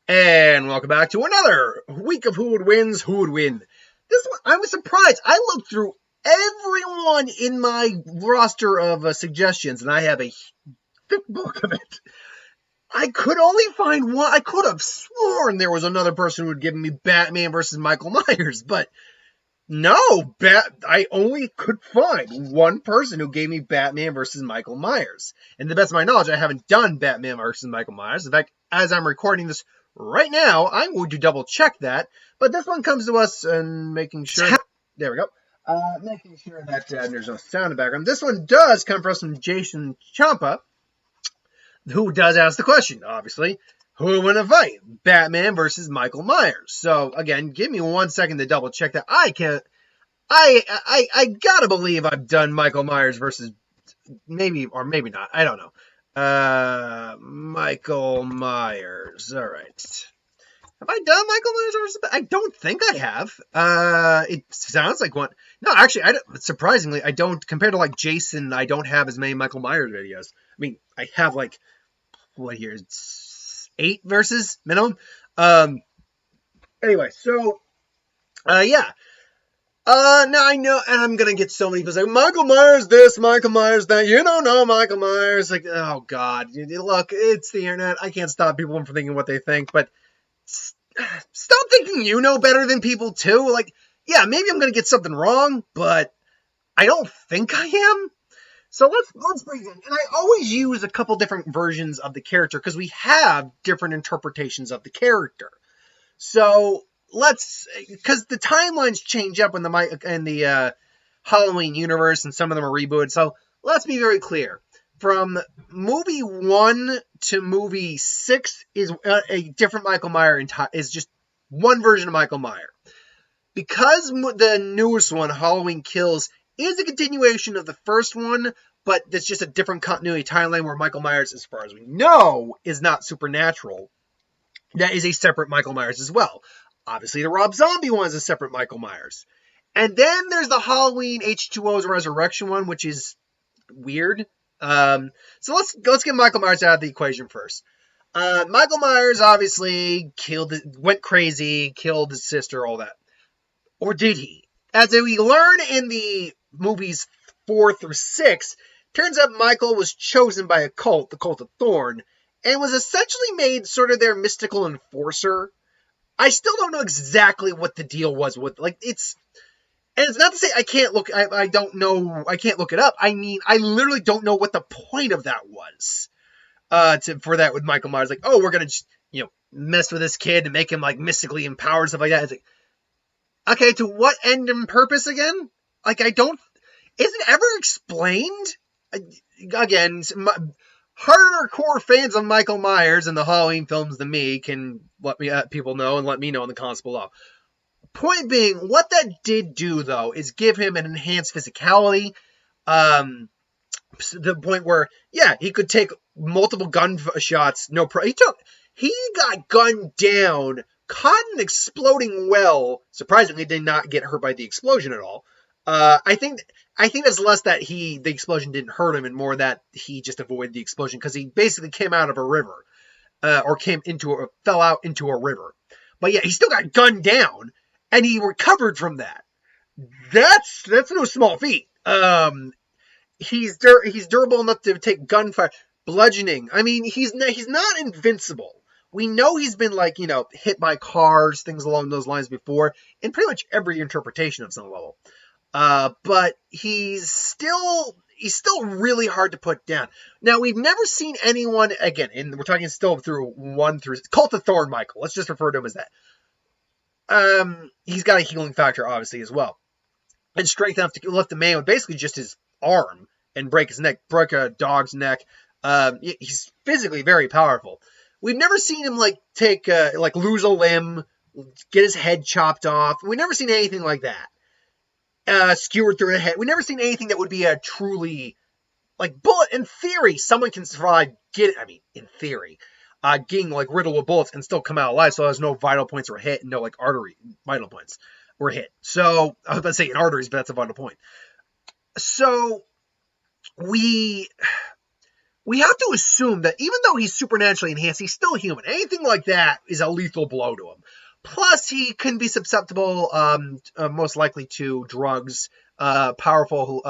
And welcome back to another week of Who Would Wins, Who Would Win. This one, I was surprised. I looked through everyone in my roster of suggestions, and I have a thick book of it. I could only find one. I could have sworn there was another person who would give me Batman versus Michael Myers, but no, I only could find one person who gave me Batman versus Michael Myers. And to the best of my knowledge, I haven't done Batman versus Michael Myers. In fact, as I'm recording this right now, I'm going to double check that. But this one comes to us and making sure. There we go. Making sure that there's no sound in the background. This one does come from us from Jason Champa, who does ask the question, obviously. Who would win a fight? Batman versus Michael Myers. So again, give me 1 second to double check that. I gotta believe I've done Michael Myers versus maybe or maybe not. I don't know. Michael Myers. All right. Have I done Michael Myers versus? I don't think I have. It sounds like one. No, actually, surprisingly, I don't. Compared to like Jason, I don't have as many Michael Myers videos. I mean, I have like what here? 8 versus minimum. Anyway, so yeah. Now I know, and I'm gonna get so many people saying Michael Myers this, Michael Myers that. You don't know Michael Myers. Like, oh God, look, it's the internet. I can't stop people from thinking what they think, but stop thinking you know better than people too. Like, yeah, maybe I'm gonna get something wrong, but I don't think I am. So let's bring in, and I always use a couple different versions of the character because we have different interpretations of the character. So because the timelines change up in the Halloween universe, and some of them are rebooted. So let's be very clear. From movie 1 to movie 6 is a different Michael Myers, is just one version of Michael Myers. Because the newest one, Halloween Kills, is a continuation of the first one, but it's just a different continuity timeline where Michael Myers, as far as we know, is not supernatural. That is a separate Michael Myers as well. Obviously, the Rob Zombie one is a separate Michael Myers. And then there's the Halloween H2O's Resurrection one, which is weird. So let's get Michael Myers out of the equation first. Michael Myers obviously went crazy, killed his sister, all that. Or did he? As we learn in the movies 4 through 6, turns out Michael was chosen by a cult, the Cult of Thorn, and was essentially made sort of their mystical enforcer. I still don't know exactly what the deal was with, like, it's not to say I can't look, I don't know, I can't look it up. I mean, I literally don't know what the point of that was, for that with Michael Myers. Like, oh, we're gonna just, mess with this kid and make him, like, mystically empowered and stuff like that. It's like, okay, to what end and purpose again? Like, is it ever explained? Again, harder core fans of Michael Myers and the Halloween films than me can let me people know and let me know in the comments below. Point being, what that did do though is give him an enhanced physicality. The point where, yeah, he could take multiple gunshots. He got gunned down, caught an exploding well. Surprisingly, did not get hurt by the explosion at all. I think that's less that the explosion didn't hurt him, and more that he just avoided the explosion because he basically came out of a river, or fell out into a river. But yeah, he still got gunned down, and he recovered from that. That's no small feat. He's durable enough to take gunfire, bludgeoning. I mean, he's not invincible. We know he's been hit by cars, things along those lines before, in pretty much every interpretation of some level. But he's still really hard to put down. Now, we've never seen anyone, again, and we're talking still through 1 through Cult of Thorn Michael. Let's just refer to him as that. He's got a healing factor, obviously, as well. And strength enough to lift a man with basically just his arm and break a dog's neck. He's physically very powerful. We've never seen him lose a limb, get his head chopped off. We've never seen anything like that. Skewered through the head. We've never seen anything that would be a truly, bullet. In theory, someone can survive, in theory, getting, riddled with bullets and still come out alive, so there's no vital points were hit and no, artery vital points were hit. So, I was about to say in arteries, but that's a vital point. So, we have to assume that even though he's supernaturally enhanced, he's still human. Anything like that is a lethal blow to him. Plus, he can be susceptible, most likely, to drugs, powerful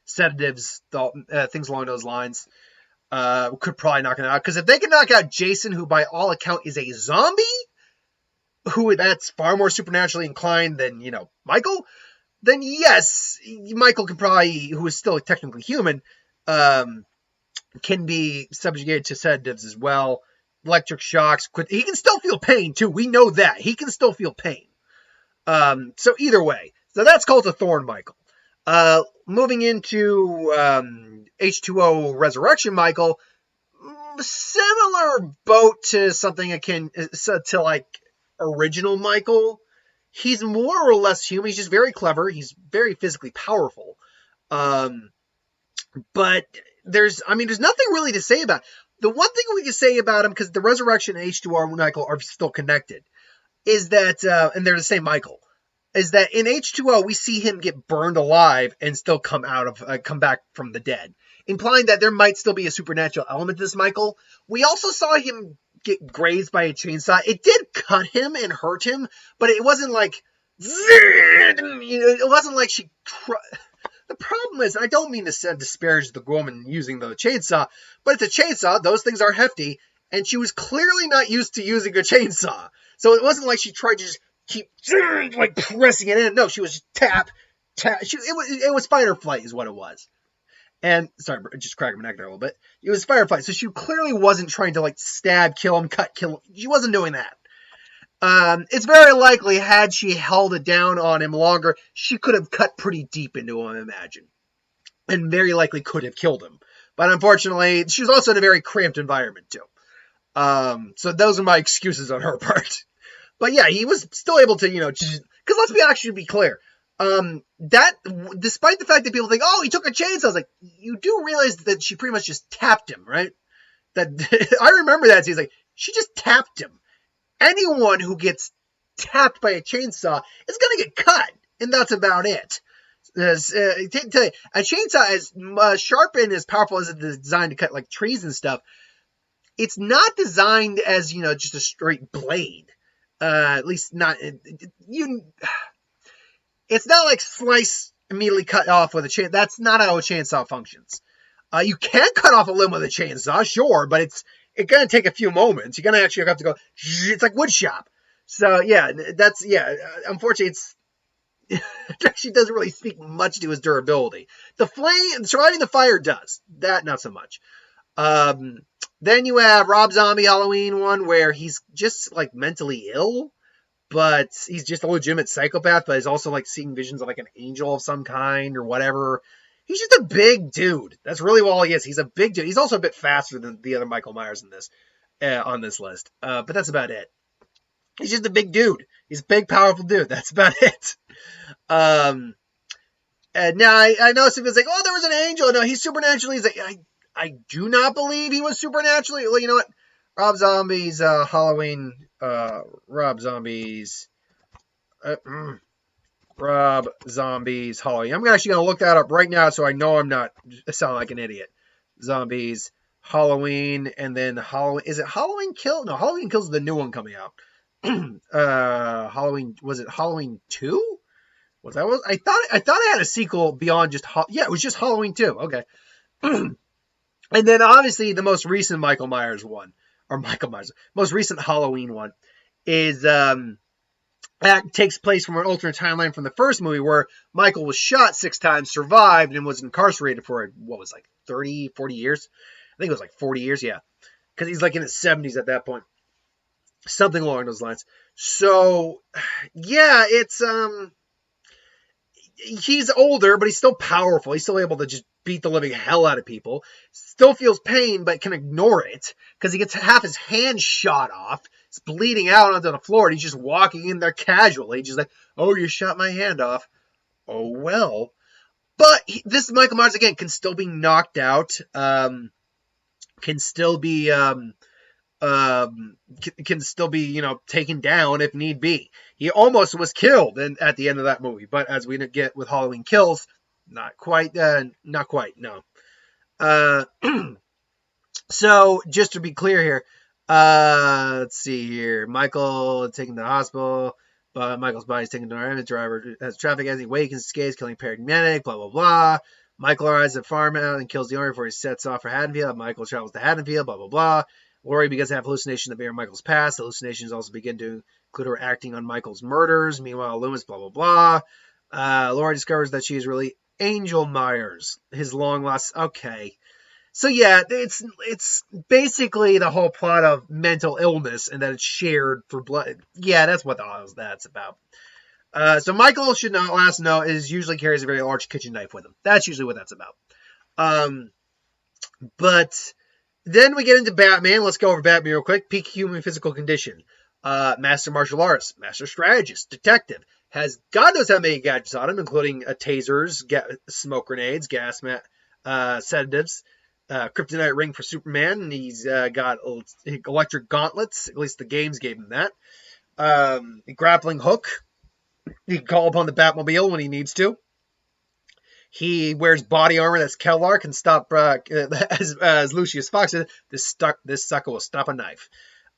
sedatives, things along those lines. Could probably knock him out. Because if they can knock out Jason, who by all account is a zombie, who that's far more supernaturally inclined than, Michael, then yes, Michael can probably, who is still technically human, can be subjugated to sedatives as well. Electric shocks. He can still feel pain, too. We know that. He can still feel pain. So either way. So that's Cult of Thorn, Michael. Moving into H2O Resurrection, Michael. Similar boat to something akin to like original Michael. He's more or less human. He's just very clever. He's very physically powerful. But there's nothing really to say about it. The one thing we can say about him, because the Resurrection and H2O Michael are still connected, is that, and they're the same Michael, is that in H2O we see him get burned alive and still come back from the dead, implying that there might still be a supernatural element to this Michael. We also saw him get grazed by a chainsaw. It did cut him and hurt him, but it wasn't like, it wasn't like she. The problem is, I don't mean to disparage the woman using the chainsaw, but it's a chainsaw. Those things are hefty, and she was clearly not used to using a chainsaw. So it wasn't like she tried to just keep like pressing it in. No, she was just tap. It was fight or flight is what it was. And sorry, just cracking my neck there a little bit. It was fight or flight. So she clearly wasn't trying to like stab, kill him, cut, kill him. She wasn't doing that. It's very likely, had she held it down on him longer, she could have cut pretty deep into him, I imagine. And very likely could have killed him. But unfortunately, she was also in a very cramped environment, too. So those are my excuses on her part. But yeah, he was still able to, because let's be clear. That, despite the fact that people think, oh, he took a chainsaw, I was like, you do realize that she pretty much just tapped him, right? That I remember that. So he's like, she just tapped him. Anyone who gets tapped by a chainsaw is going to get cut, and that's about it. A chainsaw, as sharp and as powerful as it's designed to cut like trees and stuff, it's not designed as, just a straight blade. At least not it's not like slice, immediately cut off with a chainsaw. That's not how a chainsaw functions. You can cut off a limb with a chainsaw, sure, but it's going to take a few moments. You're going to actually have to go, it's like wood shop. So, unfortunately, it actually doesn't really speak much to his durability. The flame, surviving the fire does. That, not so much. Then you have Rob Zombie Halloween one, where he's just, like, mentally ill, but he's just a legitimate psychopath, but he's also, like, seeing visions of, like, an angel of some kind or whatever. He's just a big dude. That's really all he is. He's a big dude. He's also a bit faster than the other Michael Myers in this, on this list. But that's about it. He's just a big dude. He's a big, powerful dude. That's about it. And now I know some people say, oh, there was an angel. No, he's supernatural. He's like, I do not believe he was supernaturally. Well, you know what? Rob Zombie's Halloween. Rob Zombie's Halloween. I'm actually going to look that up right now so I know I'm not sounding like an idiot. Zombies, Halloween, and then Halloween. Is it Halloween Kills? No, Halloween Kills is the new one coming out. Halloween, was it Halloween 2? I thought it had a sequel beyond just, it was just Halloween 2. Okay. And then obviously the most recent most recent Halloween one is, that takes place from an alternate timeline from the first movie where Michael was shot 6 times, survived, and was incarcerated for, 30, 40 years? I think it was like 40 years, yeah. Because he's like in his 70s at that point. Something along those lines. So, yeah, it's, he's older, but he's still powerful. He's still able to just beat the living hell out of people. Still feels pain, but can ignore it. Because he gets half his hand shot off. It's bleeding out onto the floor, and he's just walking in there casually. Just like, oh, you shot my hand off. Oh, well. But this Michael Myers, again, can still be knocked out. Can still be, taken down if need be. He almost was killed at the end of that movie. But as we get with Halloween Kills, not quite, no. So just to be clear here, let's see here. Michael taken to the hospital, but Michael's body's taken to an ambulance. Driver has traffic as he wakens, escapes, killing paramedic. Blah blah blah. Michael arrives at farmhouse and kills the owner before he sets off for Haddonfield. Michael travels to Haddonfield. Blah blah blah. Laurie begins to have hallucinations of Michael's past. The hallucinations also begin to include her acting on Michael's murders. Meanwhile, Loomis. Blah blah blah. Laurie discovers that she is really Angel Myers, his long lost. Okay. So yeah, it's basically the whole plot of mental illness and that it's shared for blood. Yeah, that's what that's about. So Michael should not last know is usually carries a very large kitchen knife with him. That's usually what that's about. But then we get into Batman. Let's go over Batman real quick. Peak human physical condition. Master martial artist, master strategist, detective. Has God knows how many gadgets on him, including tasers, smoke grenades, gas sedatives. Kryptonite ring for Superman, and he's got electric gauntlets. At least the games gave him that. A grappling hook. He can call upon the Batmobile when he needs to. He wears body armor that's Kevlar, can stop, as Lucius Fox said, this sucker will stop a knife.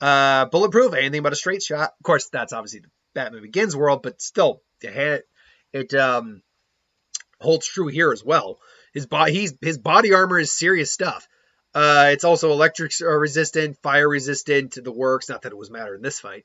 Bulletproof, anything but a straight shot. Of course, that's obviously the Batman Begins world, but still, it holds true here as well. His body armor is serious stuff. It's also electric resistant, fire resistant to the works. Not that it was matter in this fight.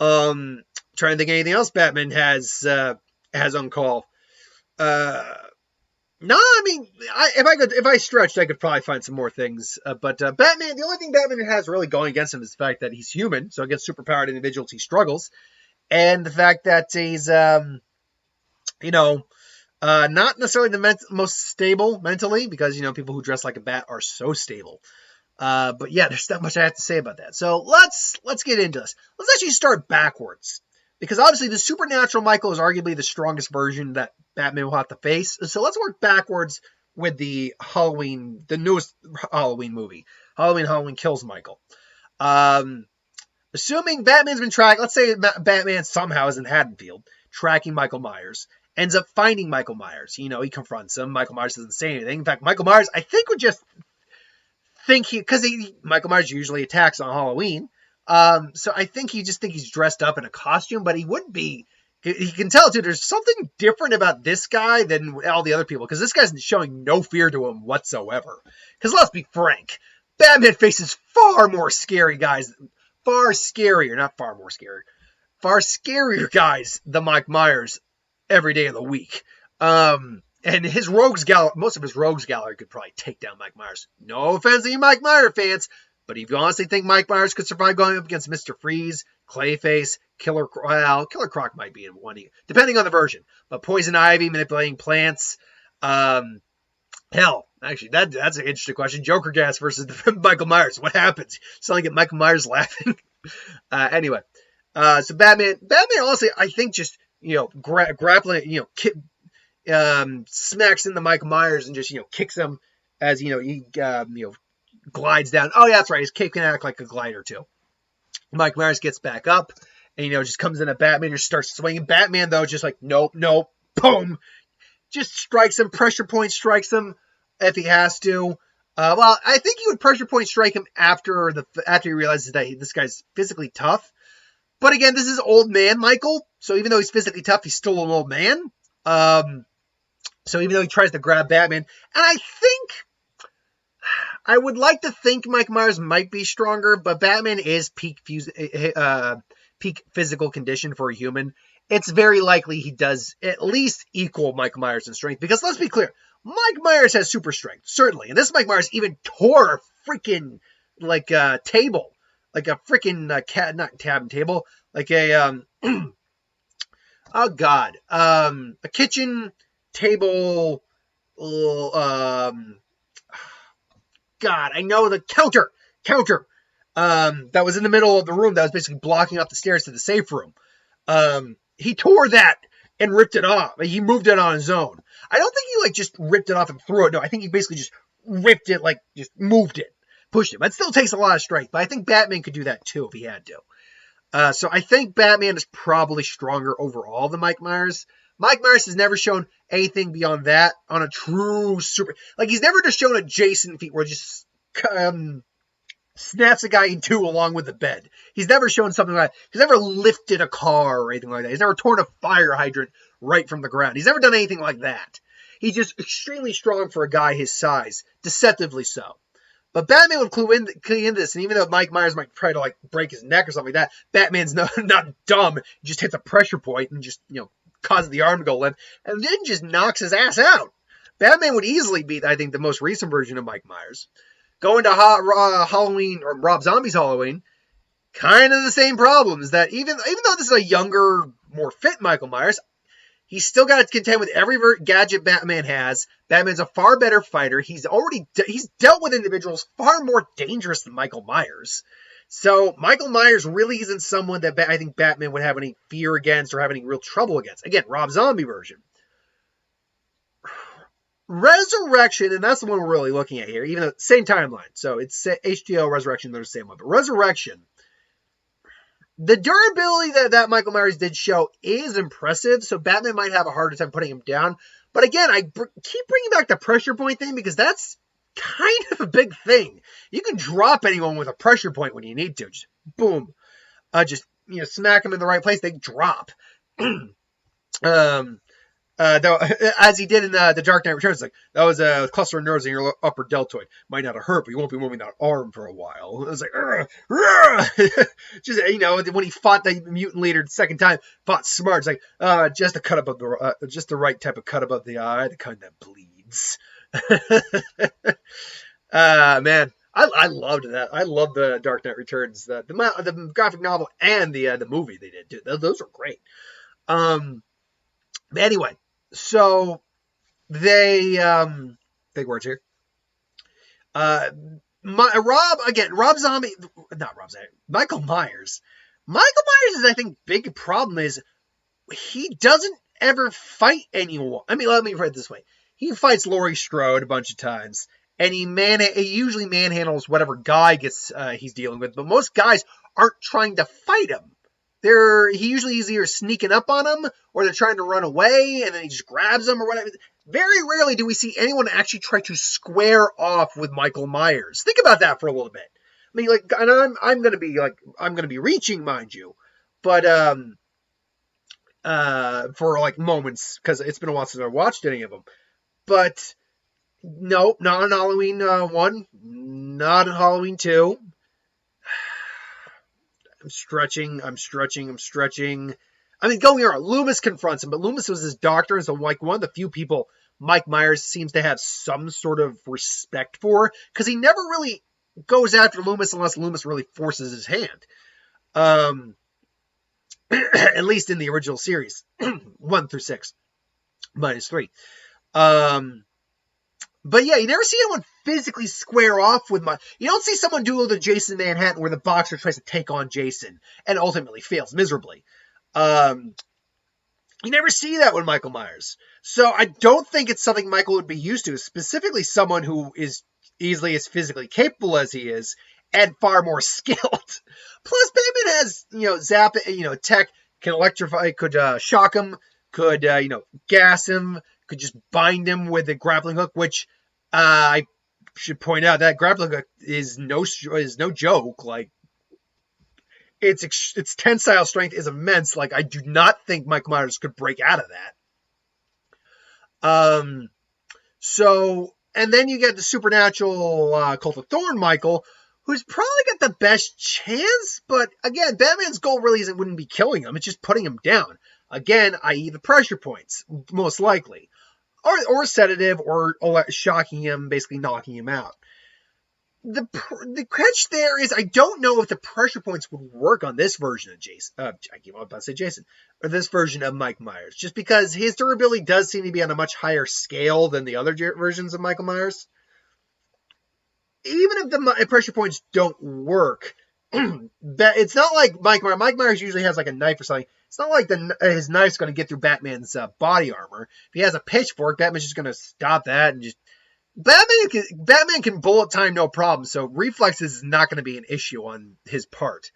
Trying to think of anything else Batman has on call. No, I mean, if I stretched, I could probably find some more things. But Batman, the only thing Batman has really going against him is the fact that he's human. So against superpowered individuals, he struggles, and the fact that he's not necessarily the most stable mentally, because people who dress like a bat are so stable. But yeah, there's not much I have to say about that. So let's get into this. Let's actually start backwards, because obviously the supernatural Michael is arguably the strongest version that Batman will have to face. So let's work backwards with the newest Halloween movie, Halloween Kills Michael. Assuming Batman's been tracked, let's say Batman somehow is in Haddonfield tracking Michael Myers. Ends up finding Michael Myers. He confronts him. Michael Myers doesn't say anything. In fact, Michael Myers, I think, would just think Michael Myers usually attacks on Halloween. So I think he just thinks he's dressed up in a costume, but he wouldn't be. He can tell, too, there's something different about this guy than all the other people, because this guy's showing no fear to him whatsoever. Because let's be frank, Batman faces far more scary guys, far scarier guys than Mike Myers every day of the week. And his most of his rogues gallery could probably take down Mike Myers. No offense to you Mike Myers fans, but if you honestly think Mike Myers could survive going up against Mr. Freeze, Clayface, Killer Croc might be in one, depending on the version. But Poison Ivy, manipulating plants, hell, actually, that's an interesting question. Joker Gas versus Michael Myers. What happens? Suddenly get Michael Myers laughing. Anyway, so Batman, honestly, I think just grappling, smacks into Michael Myers and just kicks him as he glides down. Oh yeah, that's right. His cape can act like a glider too. Mike Myers gets back up and just comes in at Batman and starts swinging. Batman though just like nope, boom, just strikes him. Pressure point strikes him if he has to. Well, I think he would pressure point strike him after he realizes that this guy's physically tough. But again, this is old man Michael, so even though he's physically tough, he's still an old man. So even though he tries to grab Batman, and I would like to think Mike Myers might be stronger, but Batman is peak physical condition for a human. It's very likely he does at least equal Mike Myers in strength, because let's be clear, Mike Myers has super strength, certainly. And this Mike Myers even tore a freaking table. Like a freaking not cabin table, like a oh god, a kitchen table. God, I know the counter. That was in the middle of the room that was basically blocking up the stairs to the safe room. He tore that and ripped it off. He moved it on his own. I don't think he just ripped it off and threw it. No, I think he basically just ripped it, just moved it. Pushed him. It still takes a lot of strength, but I think Batman could do that too if he had to. So I think Batman is probably stronger overall than Mike Myers. Mike Myers has never shown anything beyond that on a true super. He's never just shown a Jason feat where just snaps a guy in two along with the bed. He's never shown something like that. He's never lifted a car or anything like that. He's never torn a fire hydrant right from the ground. He's never done anything like that. He's just extremely strong for a guy his size, deceptively so. But Batman would clue into this, and even though Mike Myers might try to like break his neck or something like that, Batman's not dumb. He just hits a pressure point and just causes the arm to go limp, and then just knocks his ass out. Batman would easily beat, I think, the most recent version of Mike Myers. Going to Halloween or Rob Zombie's Halloween, kind of the same problems. That even though this is a younger, more fit Michael Myers, he's still got to contend with every gadget Batman has. Batman's a far better fighter. He's dealt with individuals far more dangerous than Michael Myers. So Michael Myers really isn't someone that I think Batman would have any fear against or have any real trouble against. Again, Rob Zombie version. Resurrection, and that's the one we're really looking at here, even though same timeline. So it's HBO, Resurrection, they're the same one. But Resurrection, the durability that Michael Myers did show is impressive, so Batman might have a harder time putting him down. But again, I keep bringing back the pressure point thing because that's kind of a big thing. You can drop anyone with a pressure point when you need to. Just boom. Smack them in the right place, they drop. Though, as he did in the Dark Knight Returns, like that was a cluster of nerves in your upper deltoid. Might not have hurt, but you won't be moving that arm for a while. It was like, just when he fought the mutant leader the second time, fought smart. It's like, just a cut above just the right type of cut above the eye, the kind that bleeds. Man, I loved that. I loved the Dark Knight Returns, the graphic novel and the movie they did. Dude, those are great. Anyway. So they big words here. Michael Myers. Michael Myers' I think big problem is he doesn't ever fight anyone. I mean, let me put it this way: he fights Laurie Strode a bunch of times, and he usually manhandles whatever guy he's dealing with. But most guys aren't trying to fight him. He usually is either sneaking up on him or they're trying to run away and then he just grabs them or whatever. Very rarely do we see anyone actually try to square off with Michael Myers. Think about that for a little bit. I mean, like, and I'm going to be reaching, mind you, but for like moments because it's been a while since I watched any of them. But no, not on Halloween 1, not on Halloween 2. I'm stretching. I mean, don't get me wrong, Loomis confronts him, but Loomis was his doctor, and so like one of the few people Mike Myers seems to have some sort of respect for, because he never really goes after Loomis unless Loomis really forces his hand. At least in the original series, 1 through 6, -3. But yeah, you never see anyone physically square off with you don't see someone do the Jason Manhattan where the boxer tries to take on Jason and ultimately fails miserably. You never see that with Michael Myers. So I don't think it's something Michael would be used to, specifically someone who is easily as physically capable as he is and far more skilled. Plus, Batman has, zap, tech, can electrify, could shock him, could, gas him, could just bind him with a grappling hook, which I should point out that grappling hook is no joke. Like, its tensile strength is immense. Like, I do not think Michael Myers could break out of that. And then you get the supernatural Cult of Thorn Michael, who's probably got the best chance, but again, Batman's goal really wouldn't be killing him, it's just putting him down. Again, i.e. the pressure points, most likely. Or sedative, or shocking him, basically knocking him out. The catch there is I don't know if the pressure points would work on this version of Jason. I keep on about to say Jason. Or this version of Mike Myers. Just because his durability does seem to be on a much higher scale than the other versions of Michael Myers. Even if the pressure points don't work, it's not like Mike Myers. Mike Myers usually has like a knife or something. It's not like his knife's going to get through Batman's body armor. If he has a pitchfork, Batman's just going to stop that and just... Batman can bullet time no problem, so reflexes is not going to be an issue on his part.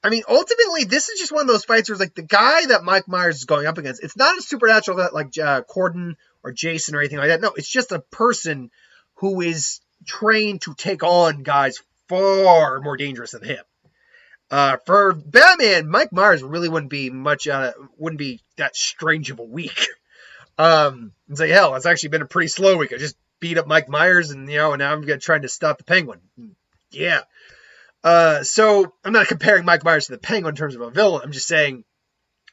I mean, ultimately, this is just one of those fights where it's like the guy that Mike Myers is going up against, it's not a supernatural that like Corden or Jason or anything like that. No, it's just a person who is trained to take on guys far more dangerous than him. For Batman, Mike Myers really wouldn't be that strange of a week. It's like, hell, it's actually been a pretty slow week. I just beat up Mike Myers and now I'm trying to stop the Penguin. Yeah. So I'm not comparing Mike Myers to the Penguin in terms of a villain. I'm just saying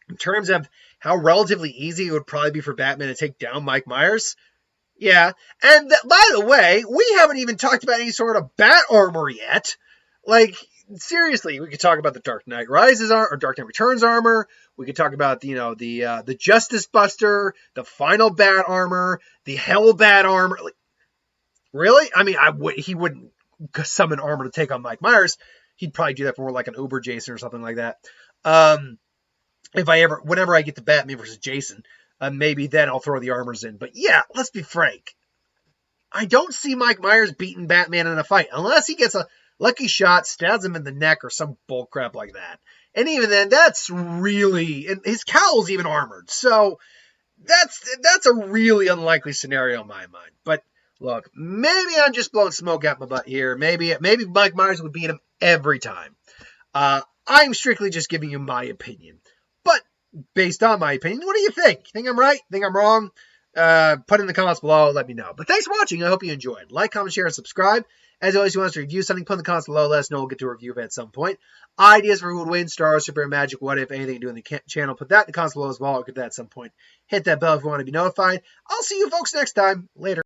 in terms of how relatively easy it would probably be for Batman to take down Mike Myers. Yeah. And by the way, we haven't even talked about any sort of bat armor yet. Like, seriously, we could talk about the Dark Knight Rises or Dark Knight Returns armor. We could talk about the Justice Buster, the Final Bat armor, the Hell Bat armor. Like, really? I mean, he wouldn't summon armor to take on Mike Myers. He'd probably do that for more like an Uber Jason or something like that. Whenever I get to Batman versus Jason, maybe then I'll throw the armors in. But yeah, let's be frank. I don't see Mike Myers beating Batman in a fight unless he gets a lucky shot, stabs him in the neck or some bullcrap like that. And even then, that's really, and his cowl's even armored. So that's a really unlikely scenario in my mind. But look, maybe I'm just blowing smoke out my butt here. Maybe Mike Myers would beat him every time. I'm strictly just giving you my opinion. But based on my opinion, what do you think? Think I'm right? Think I'm wrong? Put in the comments below. Let me know. But thanks for watching. I hope you enjoyed. Like, comment, share, and subscribe. As always, if you want us to review something, put in the comments below. Let us know. We'll get to a review of it at some point. Ideas for who would win, Star Wars, Super, Magic, what if, anything to do in the channel. Put that in the comments below as well. I'll get that at some point. Hit that bell if you want to be notified. I'll see you folks next time. Later.